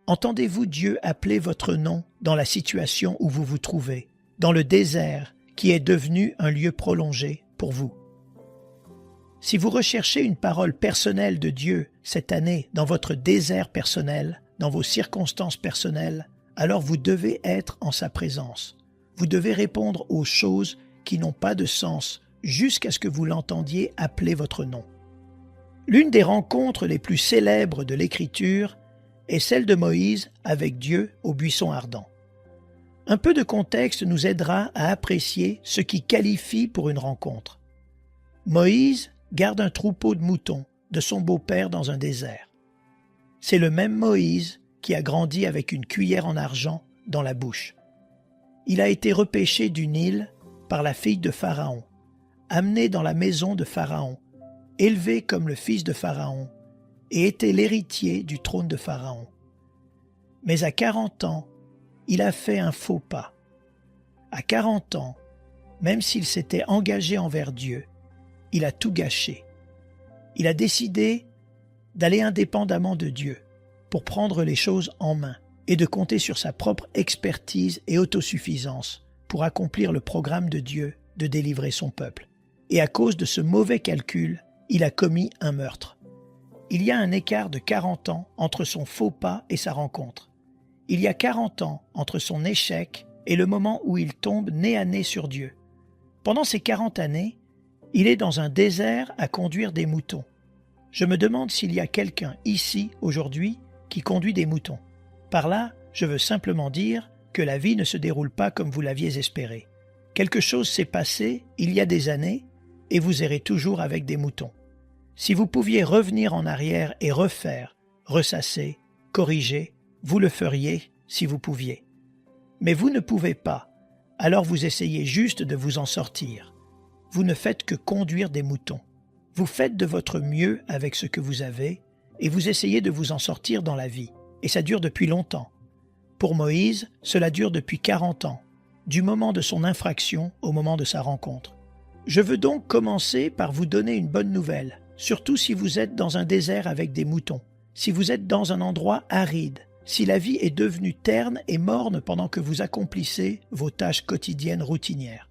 Entendez-vous Dieu appeler votre nom dans la situation où vous vous trouvez, dans le désert qui est devenu un lieu prolongé pour vous? Si vous recherchez une parole personnelle de Dieu cette année dans votre désert personnel, dans vos circonstances personnelles, alors vous devez être en sa présence. Vous devez répondre aux choses qui n'ont pas de sens jusqu'à ce que vous l'entendiez appeler votre nom. L'une des rencontres les plus célèbres de l'Écriture est celle de Moïse avec Dieu au buisson ardent. Un peu de contexte nous aidera à apprécier ce qui qualifie pour une rencontre. Moïse garde un troupeau de moutons de son beau-père dans un désert. C'est le même Moïse qui a grandi avec une cuillère en argent dans la bouche. Il a été repêché du Nil par la fille de Pharaon, amené dans la maison de Pharaon, élevé comme le fils de Pharaon, et était l'héritier du trône de Pharaon. Mais à 40 ans, il a fait un faux pas. À 40 ans, même s'il s'était engagé envers Dieu, il a tout gâché. Il a décidé d'aller indépendamment de Dieu pour prendre les choses en main et de compter sur sa propre expertise et autosuffisance pour accomplir le programme de Dieu de délivrer son peuple. Et à cause de ce mauvais calcul, il a commis un meurtre. Il y a un écart de 40 ans entre son faux pas et sa rencontre. Il y a 40 ans entre son échec et le moment où il tombe nez à nez sur Dieu. Pendant ces 40 années, il est dans un désert à conduire des moutons. Je me demande s'il y a quelqu'un ici, aujourd'hui, qui conduit des moutons. Par là, je veux simplement dire que la vie ne se déroule pas comme vous l'aviez espéré. Quelque chose s'est passé il y a des années et vous errez toujours avec des moutons. Si vous pouviez revenir en arrière et refaire, ressasser, corriger, vous le feriez si vous pouviez. Mais vous ne pouvez pas, alors vous essayez juste de vous en sortir. Vous ne faites que conduire des moutons. Vous faites de votre mieux avec ce que vous avez et vous essayez de vous en sortir dans la vie. Et ça dure depuis longtemps. Pour Moïse, cela dure depuis 40 ans, du moment de son infraction au moment de sa rencontre. Je veux donc commencer par vous donner une bonne nouvelle, surtout si vous êtes dans un désert avec des moutons, si vous êtes dans un endroit aride, si la vie est devenue terne et morne pendant que vous accomplissez vos tâches quotidiennes routinières.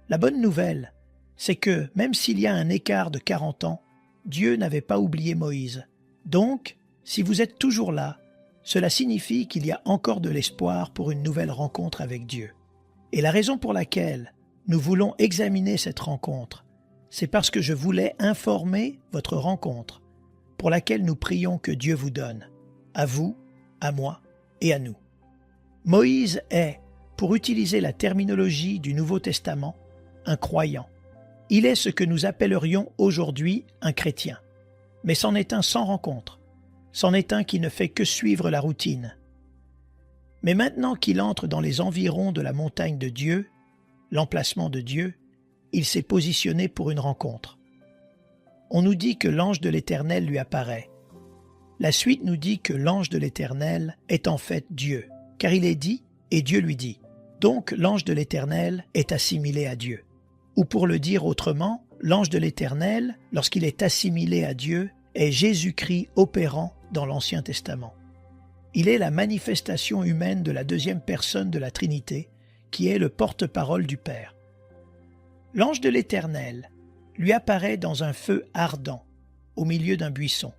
La bonne nouvelle, c'est que, même s'il y a un écart de 40 ans, Dieu n'avait pas oublié Moïse. Donc, si vous êtes toujours là, cela signifie qu'il y a encore de l'espoir pour une nouvelle rencontre avec Dieu. Et la raison pour laquelle nous voulons examiner cette rencontre, c'est parce que je voulais informer votre rencontre, pour laquelle nous prions que Dieu vous donne, à vous, à moi et à nous. Moïse est, pour utiliser la terminologie du Nouveau Testament, un croyant. Il est ce que nous appellerions aujourd'hui un chrétien. Mais c'en est un sans rencontre. C'en est un qui ne fait que suivre la routine. Mais maintenant qu'il entre dans les environs de la montagne de Dieu, l'emplacement de Dieu, il s'est positionné pour une rencontre. On nous dit que l'ange de l'Éternel lui apparaît. La suite nous dit que l'ange de l'Éternel est en fait Dieu, car il est dit et Dieu lui dit. Donc l'ange de l'Éternel est assimilé à Dieu. Ou pour le dire autrement, l'ange de l'Éternel, lorsqu'il est assimilé à Dieu, est Jésus-Christ opérant dans l'Ancien Testament. Il est la manifestation humaine de la deuxième personne de la Trinité, qui est le porte-parole du Père. L'ange de l'Éternel lui apparaît dans un feu ardent, au milieu d'un buisson.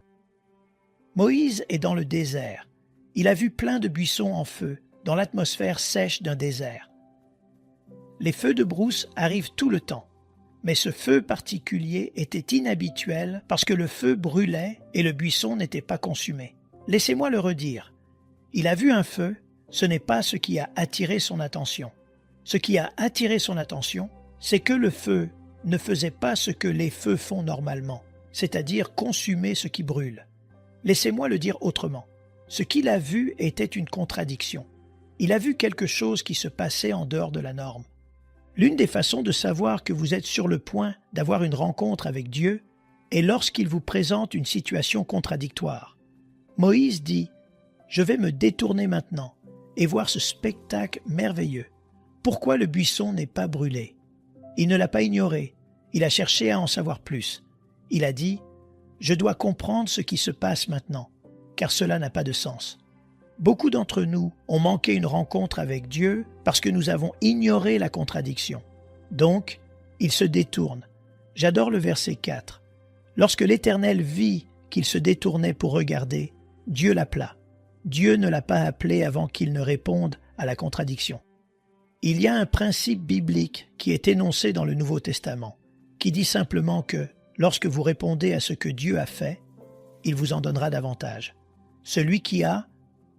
Moïse est dans le désert. Il a vu plein de buissons en feu, dans l'atmosphère sèche d'un désert. Les feux de brousse arrivent tout le temps, mais ce feu particulier était inhabituel parce que le feu brûlait et le buisson n'était pas consumé. Laissez-moi le redire. Il a vu un feu, ce n'est pas ce qui a attiré son attention. Ce qui a attiré son attention, c'est que le feu ne faisait pas ce que les feux font normalement, c'est-à-dire consumer ce qui brûle. Laissez-moi le dire autrement. Ce qu'il a vu était une contradiction. Il a vu quelque chose qui se passait en dehors de la norme. L'une des façons de savoir que vous êtes sur le point d'avoir une rencontre avec Dieu est lorsqu'il vous présente une situation contradictoire. Moïse dit « Je vais me détourner maintenant et voir ce spectacle merveilleux. Pourquoi le buisson n'est pas brûlé ?» Il ne l'a pas ignoré, il a cherché à en savoir plus. Il a dit « Je dois comprendre ce qui se passe maintenant, car cela n'a pas de sens. » Beaucoup d'entre nous ont manqué une rencontre avec Dieu parce que nous avons ignoré la contradiction. Donc, ils se détournent. J'adore le verset 4. Lorsque l'Éternel vit qu'il se détournait pour regarder, Dieu l'appela. Dieu ne l'a pas appelé avant qu'il ne réponde à la contradiction. Il y a un principe biblique qui est énoncé dans le Nouveau Testament, qui dit simplement que lorsque vous répondez à ce que Dieu a fait, il vous en donnera davantage. Celui qui a,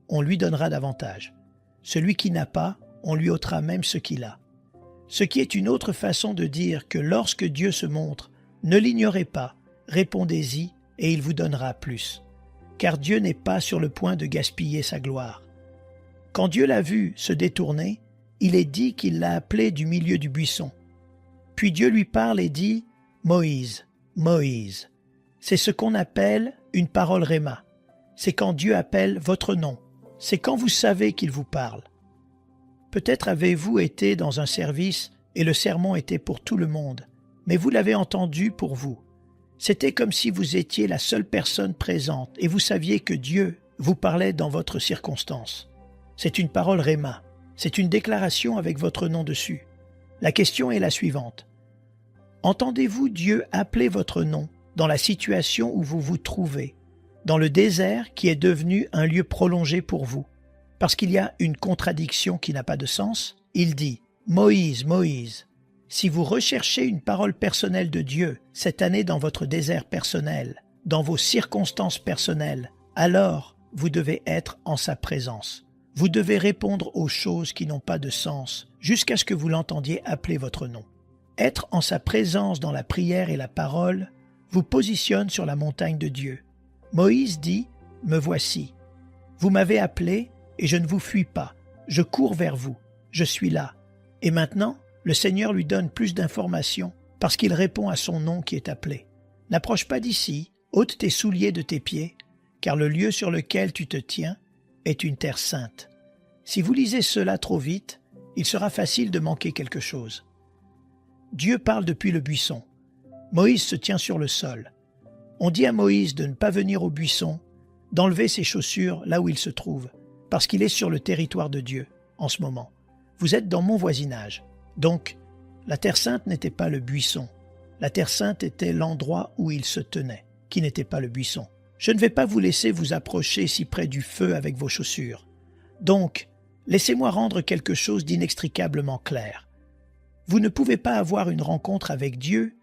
on lui donnera davantage. Celui qui n'a pas, on lui ôtera même ce qu'il a. Ce qui est une autre façon de dire que lorsque Dieu se montre, ne l'ignorez pas, répondez-y et il vous donnera plus. Car Dieu n'est pas sur le point de gaspiller sa gloire. Quand Dieu l'a vu se détourner, il est dit qu'il l'a appelé du milieu du buisson. Puis Dieu lui parle et dit « Moïse, Moïse ». C'est ce qu'on appelle une parole réma. C'est quand Dieu appelle votre nom. C'est quand vous savez qu'il vous parle. Peut-être avez-vous été dans un service et le sermon était pour tout le monde, mais vous l'avez entendu pour vous. C'était comme si vous étiez la seule personne présente et vous saviez que Dieu vous parlait dans votre circonstance. C'est une parole réma. C'est une déclaration avec votre nom dessus. La question est la suivante. Entendez-vous Dieu appeler votre nom dans la situation où vous vous trouvez, dans le désert qui est devenu un lieu prolongé pour vous? Parce qu'il y a une contradiction qui n'a pas de sens, il dit « Moïse, Moïse ». Si vous recherchez une parole personnelle de Dieu cette année dans votre désert personnel, dans vos circonstances personnelles, alors vous devez être en sa présence. Vous devez répondre aux choses qui n'ont pas de sens jusqu'à ce que vous l'entendiez appeler votre nom. Être en sa présence dans la prière et la parole vous positionne sur la montagne de Dieu. Moïse dit « Me voici. Vous m'avez appelé et je ne vous fuis pas. Je cours vers vous. Je suis là. » Et maintenant, le Seigneur lui donne plus d'informations parce qu'il répond à son nom qui est appelé. N'approche pas d'ici, ôte tes souliers de tes pieds, car le lieu sur lequel tu te tiens est une terre sainte. Si vous lisez cela trop vite, il sera facile de manquer quelque chose. Dieu parle depuis le buisson. Moïse se tient sur le sol. On dit à Moïse de ne pas venir au buisson, d'enlever ses chaussures là où il se trouve, parce qu'il est sur le territoire de Dieu en ce moment. Vous êtes dans mon voisinage. Donc, la terre sainte n'était pas le buisson. La terre sainte était l'endroit où il se tenait, qui n'était pas le buisson. Je ne vais pas vous laisser vous approcher si près du feu avec vos chaussures. Donc, laissez-moi rendre quelque chose d'inextricablement clair. Vous ne pouvez pas avoir une rencontre avec Dieu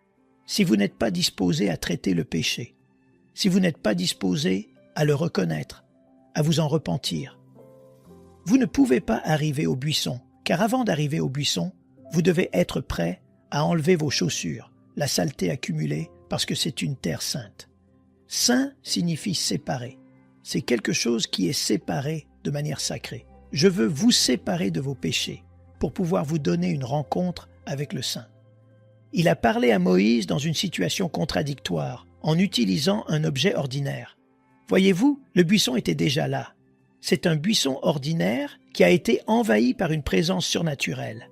si vous n'êtes pas disposé à traiter le péché, si vous n'êtes pas disposé à le reconnaître, à vous en repentir. Vous ne pouvez pas arriver au buisson, car avant d'arriver au buisson, vous devez être prêt à enlever vos chaussures, la saleté accumulée, parce que c'est une terre sainte. Saint signifie séparé. C'est quelque chose qui est séparé de manière sacrée. Je veux vous séparer de vos péchés pour pouvoir vous donner une rencontre avec le Saint. Il a parlé à Moïse dans une situation contradictoire, en utilisant un objet ordinaire. Voyez-vous, le buisson était déjà là. C'est un buisson ordinaire qui a été envahi par une présence surnaturelle.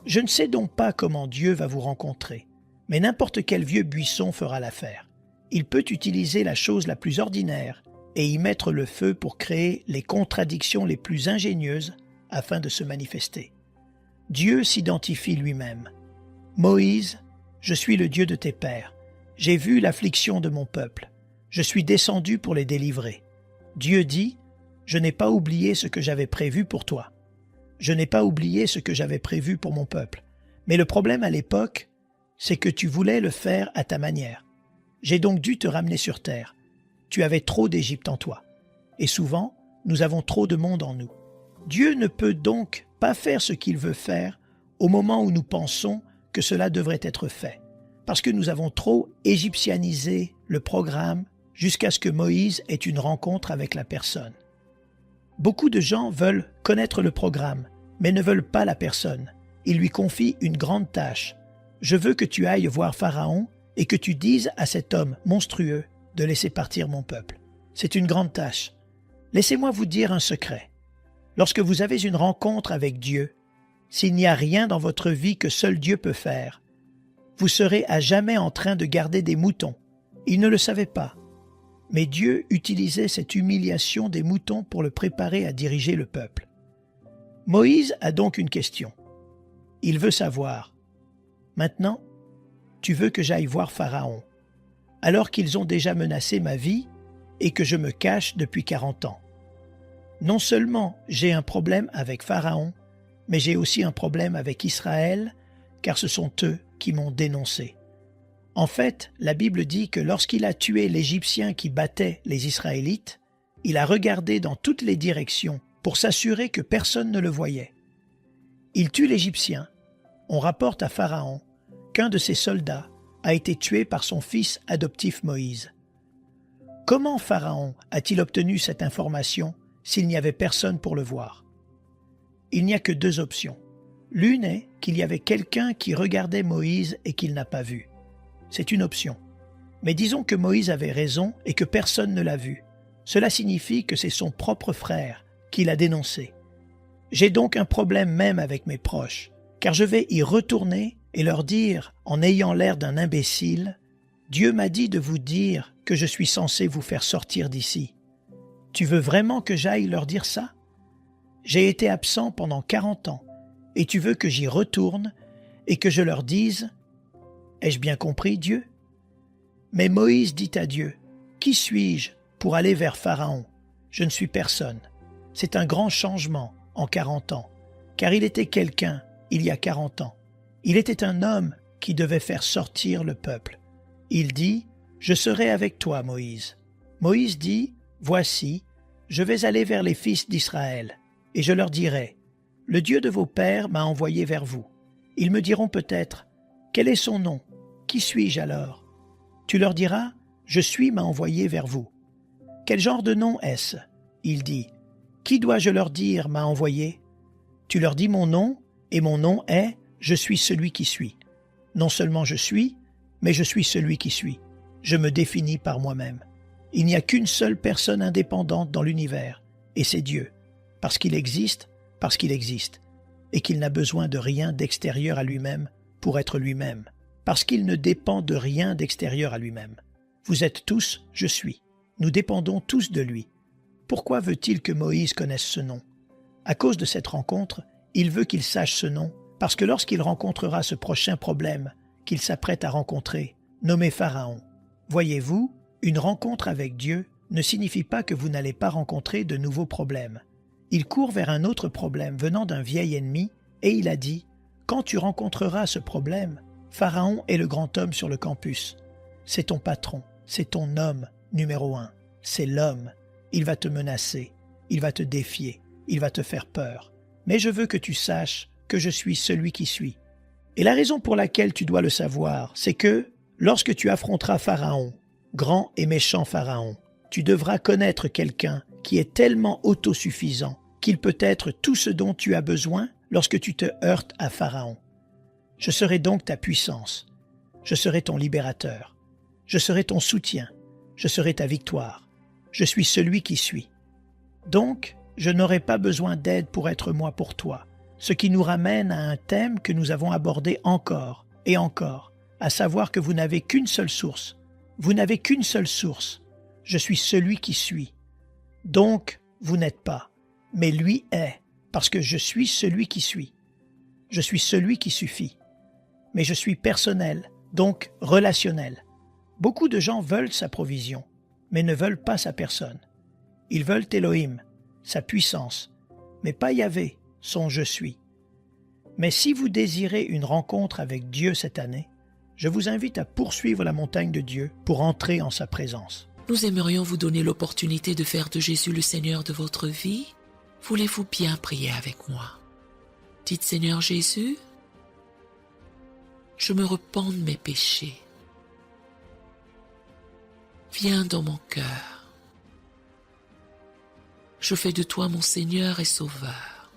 Je ne sais donc pas comment Dieu va vous rencontrer, mais n'importe quel vieux buisson fera l'affaire. Il peut utiliser la chose la plus ordinaire et y mettre le feu pour créer les contradictions les plus ingénieuses afin de se manifester. Dieu s'identifie lui-même. Moïse, je suis le Dieu de tes pères. J'ai vu l'affliction de mon peuple. Je suis descendu pour les délivrer. Dieu dit, je n'ai pas oublié ce que j'avais prévu pour toi. Je n'ai pas oublié ce que j'avais prévu pour mon peuple. Mais le problème à l'époque, c'est que tu voulais le faire à ta manière. J'ai donc dû te ramener sur terre. Tu avais trop d'Égypte en toi. Et souvent, nous avons trop de monde en nous. Dieu ne peut donc pas faire ce qu'il veut faire au moment où nous pensons que cela devrait être fait, parce que nous avons trop égyptianisé le programme jusqu'à ce que Moïse ait une rencontre avec la personne. Beaucoup de gens veulent connaître le programme, mais ne veulent pas la personne. Ils lui confient une grande tâche. Je veux que tu ailles voir Pharaon et que tu dises à cet homme monstrueux de laisser partir mon peuple. C'est une grande tâche. Laissez-moi vous dire un secret. Lorsque vous avez une rencontre avec Dieu, s'il n'y a rien dans votre vie que seul Dieu peut faire, vous serez à jamais en train de garder des moutons. Il ne le savait pas. Mais Dieu utilisait cette humiliation des moutons pour le préparer à diriger le peuple. Moïse a donc une question. Il veut savoir, « Maintenant, tu veux que j'aille voir Pharaon, alors qu'ils ont déjà menacé ma vie et que je me cache depuis 40 ans. Non seulement j'ai un problème avec Pharaon, mais j'ai aussi un problème avec Israël, car ce sont eux qui m'ont dénoncé. » En fait, la Bible dit que lorsqu'il a tué l'Égyptien qui battait les Israélites, il a regardé dans toutes les directions pour s'assurer que personne ne le voyait. Il tue l'Égyptien. On rapporte à Pharaon qu'un de ses soldats a été tué par son fils adoptif Moïse. Comment Pharaon a-t-il obtenu cette information s'il n'y avait personne pour le voir? Il n'y a que 2 options. L'une est qu'il y avait quelqu'un qui regardait Moïse et qu'il n'a pas vu. C'est une option. Mais disons que Moïse avait raison et que personne ne l'a vu. Cela signifie que c'est son propre frère qui l'a dénoncé. J'ai donc un problème même avec mes proches, car je vais y retourner et leur dire, en ayant l'air d'un imbécile, « Dieu m'a dit de vous dire que je suis censé vous faire sortir d'ici. Tu veux vraiment que j'aille leur dire ça? J'ai été absent pendant 40 ans, et tu veux que j'y retourne et que je leur dise « Ai-je bien compris, Dieu ?» Mais Moïse dit à Dieu, « Qui suis-je pour aller vers Pharaon? Je ne suis personne. » C'est un grand changement en 40 ans, car il était quelqu'un il y a 40 ans. Il était un homme qui devait faire sortir le peuple. Il dit, « Je serai avec toi, Moïse. » Moïse dit, « Voici, je vais aller vers les fils d'Israël, et je leur dirai, « Le Dieu de vos pères m'a envoyé vers vous. » Ils me diront peut-être, « Quel est son nom? Qui suis-je alors? » Tu leur diras, « Je suis m'a envoyé vers vous. » Quel genre de nom est-ce? Il dit, « Qui dois-je leur dire m'a envoyé? » Tu leur dis mon nom, et mon nom est « Je suis celui qui suis. » Non seulement je suis, mais je suis celui qui suis. Je me définis par moi-même. Il n'y a qu'une seule personne indépendante dans l'univers, et c'est Dieu, parce qu'il existe, et qu'il n'a besoin de rien d'extérieur à lui-même pour être lui-même, parce qu'il ne dépend de rien d'extérieur à lui-même. Vous êtes tous « Je suis ». Nous dépendons tous de lui. Pourquoi veut-il que Moïse connaisse ce nom? À cause de cette rencontre, il veut qu'il sache ce nom, parce que lorsqu'il rencontrera ce prochain problème qu'il s'apprête à rencontrer, nommé Pharaon, voyez-vous, une rencontre avec Dieu ne signifie pas que vous n'allez pas rencontrer de nouveaux problèmes. Il court vers un autre problème venant d'un vieil ennemi, et il a dit, « Quand tu rencontreras ce problème, Pharaon est le grand homme sur le campus. C'est ton patron, c'est ton homme numéro 1, c'est l'homme. Il va te menacer, il va te défier, il va te faire peur. Mais je veux que tu saches que je suis celui qui suis. » Et la raison pour laquelle tu dois le savoir, c'est que lorsque tu affronteras Pharaon, grand et méchant Pharaon, tu devras connaître quelqu'un qui est tellement autosuffisant qu'il peut être tout ce dont tu as besoin lorsque tu te heurtes à Pharaon. Je serai donc ta puissance, je serai ton libérateur, je serai ton soutien, je serai ta victoire, je suis celui qui suis. Donc, je n'aurai pas besoin d'aide pour être moi pour toi, ce qui nous ramène à un thème que nous avons abordé encore et encore, à savoir que vous n'avez qu'une seule source. Vous n'avez qu'une seule source. Je suis celui qui suis. Donc, vous n'êtes pas, mais lui est, parce que je suis celui qui suis. Je suis celui qui suffit. Mais je suis personnel, donc relationnel. Beaucoup de gens veulent sa provision, mais ne veulent pas sa personne. Ils veulent Elohim, sa puissance, mais pas Yahvé, son « je suis ». Mais si vous désirez une rencontre avec Dieu cette année, je vous invite à poursuivre la montagne de Dieu pour entrer en sa présence. Nous aimerions vous donner l'opportunité de faire de Jésus le Seigneur de votre vie. Voulez-vous bien prier avec moi? Dites, Seigneur Jésus, je me repens de mes péchés. Viens dans mon cœur. Je fais de toi mon Seigneur et Sauveur.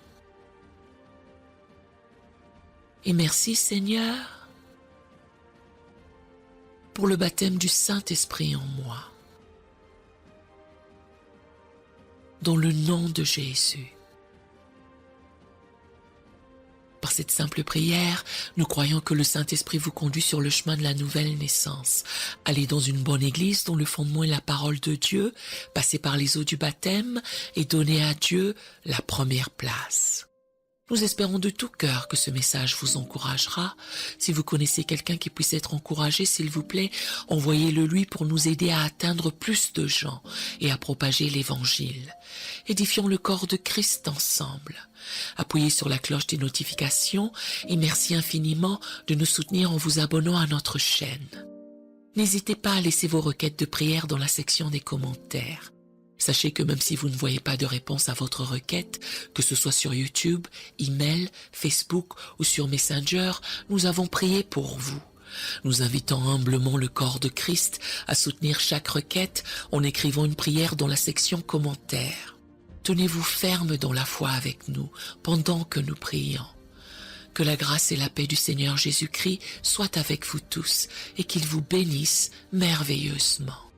Et merci, Seigneur, pour le baptême du Saint-Esprit en moi. Dans le nom de Jésus. Par cette simple prière, nous croyons que le Saint-Esprit vous conduit sur le chemin de la nouvelle naissance. Allez dans une bonne église dont le fondement est la parole de Dieu, passez par les eaux du baptême et donnez à Dieu la première place. Nous espérons de tout cœur que ce message vous encouragera. Si vous connaissez quelqu'un qui puisse être encouragé, s'il vous plaît, envoyez-le lui pour nous aider à atteindre plus de gens et à propager l'Évangile. Édifions le corps de Christ ensemble. Appuyez sur la cloche des notifications et merci infiniment de nous soutenir en vous abonnant à notre chaîne. N'hésitez pas à laisser vos requêtes de prière dans la section des commentaires. Sachez que même si vous ne voyez pas de réponse à votre requête, que ce soit sur YouTube, email, Facebook ou sur Messenger, nous avons prié pour vous. Nous invitons humblement le corps de Christ à soutenir chaque requête en écrivant une prière dans la section commentaires. Tenez-vous ferme dans la foi avec nous pendant que nous prions. Que la grâce et la paix du Seigneur Jésus-Christ soient avec vous tous et qu'il vous bénisse merveilleusement.